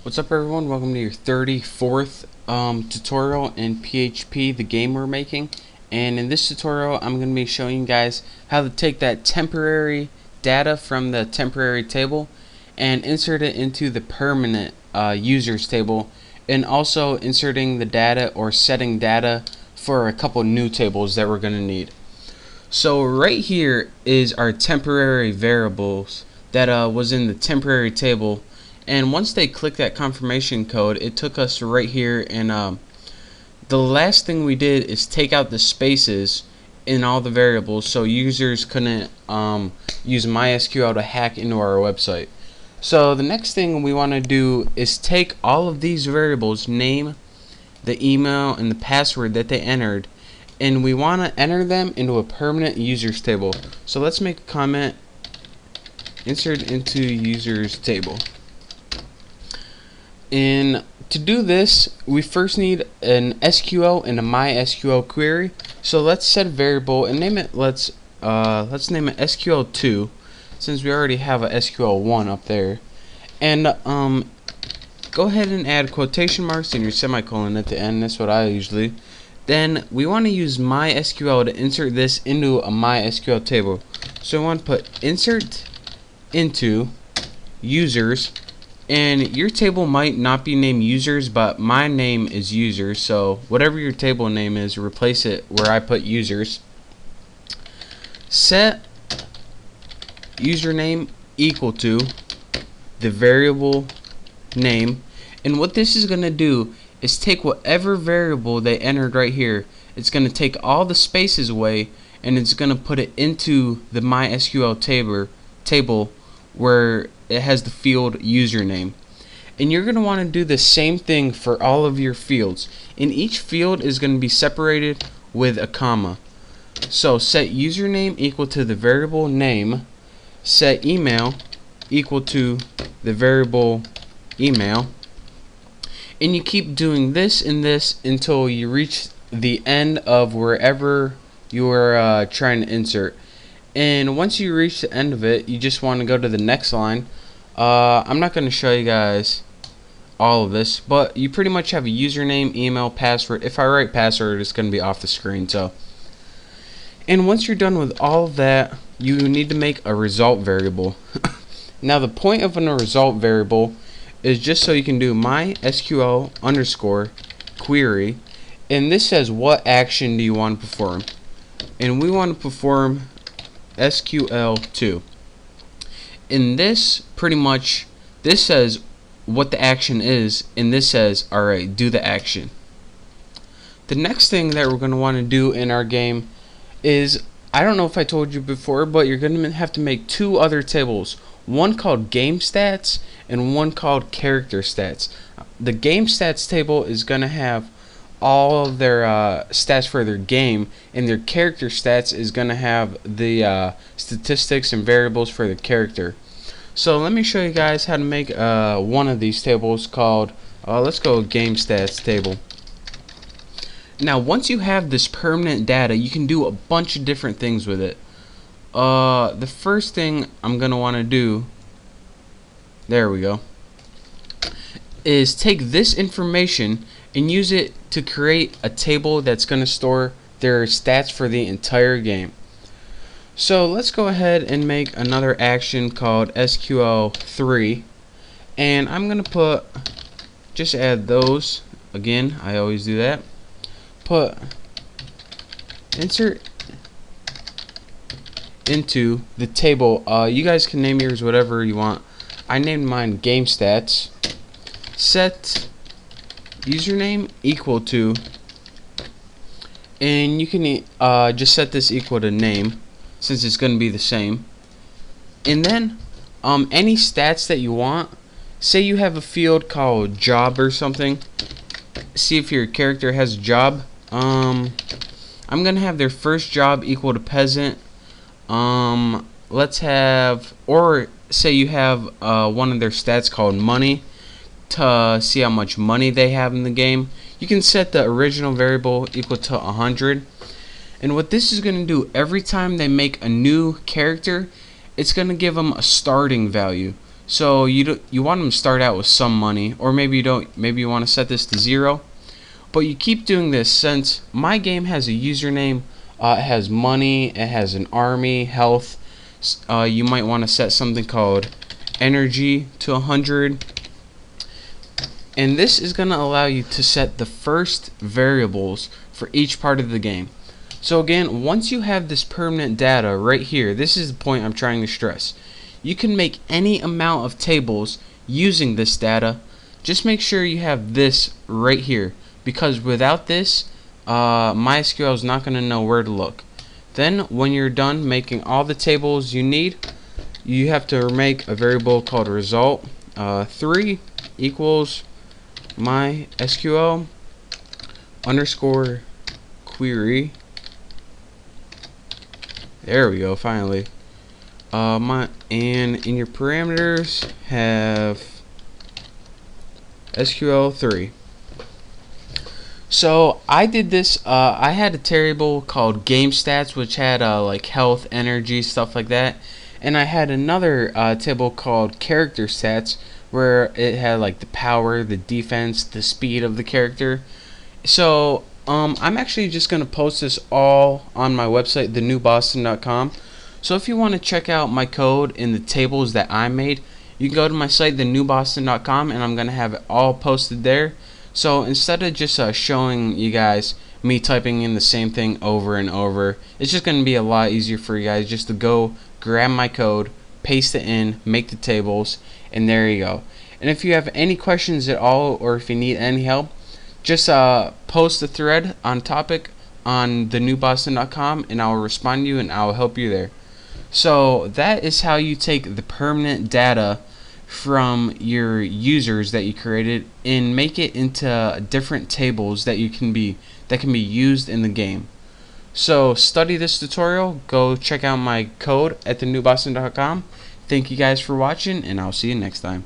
What's up everyone, welcome to your 34th tutorial in PHP, the game we're making. And in this tutorial I'm going to be showing you guys how to take that temporary data from the temporary table and insert it into the permanent users table, and also inserting the data or setting data for a couple new tables that we're going to need. So right here is our temporary variables that was in the temporary table. And once they click that confirmation code, it took us right here, and the last thing we did is take out the spaces in all the variables so users couldn't use MySQL to hack into our website. So the next thing we want to do is take all of these variables, name, the email, and the password that they entered, and we want to enter them into a permanent users table. So let's make a comment, insert into users table. And to do this, we first need an SQL and a MySQL query. So let's set a variable and name it. Let's name it SQL2, since we already have a SQL1 up there. And go ahead and add quotation marks and your semicolon at the end. That's what I usually. Then we want to use MySQL to insert this into a MySQL table. So I want to put insert into users. And your table might not be named users, but my name is users, so whatever your table name is, replace it where I put users. Set username equal to the variable name, and what this is going to do is take whatever variable they entered right here, it's going to take all the spaces away, and it's going to put it into the MySQL table where it has the field username. And you're going to want to do the same thing for all of your fields, and each field is going to be separated with a comma. So set username equal to the variable name, set email equal to the variable email, and you keep doing this and this until you reach the end of wherever you are trying to insert. And once you reach the end of it, you just want to go to the next line. I'm not going to show you guys all of this, but you pretty much have a username, email, password. If I write password, it's going to be off the screen. And once you're done with all of that, you need to make a result variable. Now the point of a result variable is just so you can do MySQL underscore query, and this says what action do you want to perform, and we want to perform SQL2. In this, pretty much, this says what the action is, and this says, alright, do the action. The next thing that we're going to want to do in our game is, I don't know if I told you before, but you're going to have to make two other tables. One called game stats and one called character stats. The game stats table is going to have all of their stats for their game, and their character stats is going to have the statistics and variables for the character. So let me show you guys how to make one of these tables called, let's go game stats table. Now once you have this permanent data, you can do a bunch of different things with it. The first thing I'm going to want to do, there we go, is take this information and use it to create a table that's going to store their stats for the entire game. So let's go ahead and make another action called SQL3, and I'm going to just add those again. I always do that. Put insert into the table. You guys can name yours whatever you want. I named mine game stats. Set username equal to, and you can just set this equal to name, since it's going to be the same. And then any stats that you want. Say you have a field called job or something. See if your character has a job. I'm going to have their first job equal to peasant. Let's have, or say you have one of their stats called money, to see how much money they have in the game. You can set the original variable equal to 100. And what this is going to do, every time they make a new character, it's going to give them a starting value. So you want them to start out with some money, or maybe you don't. Maybe you want to set this to 0. But you keep doing this since my game has a username. It has money. It has an army, health. You might want to set something called energy to 100. And this is going to allow you to set the first variables for each part of the game. So again, once you have this permanent data right here, this is the point I'm trying to stress. You can make any amount of tables using this data. Just make sure you have this right here, because without this, MySQL is not going to know where to look. Then when you're done making all the tables you need, you have to make a variable called result 3 equals MySQL underscore query. There we go, finally. And in your parameters have SQL3. So I did this. I had a variable called game stats, which had like health, energy, stuff like that, and I had another table called character stats, where it had like the power, the defense, the speed of the character. So I'm actually just gonna post this all on my website, thenewboston.com. So if you want to check out my code in the tables that I made, you can go to my site, thenewboston.com, and I'm gonna have it all posted there. So instead of just showing you guys me typing in the same thing over and over, it's just going to be a lot easier for you guys just to go grab my code, paste it in, make the tables, and there you go. And if you have any questions at all, or if you need any help, just post a thread on topic on thenewboston.com, and I'll respond to you and I'll help you there. So that is how you take the permanent data from your users that you created and make it into different tables that can be used in the game. So study this tutorial, go check out my code at thenewboston.com. Thank you guys for watching, and I'll see you next time.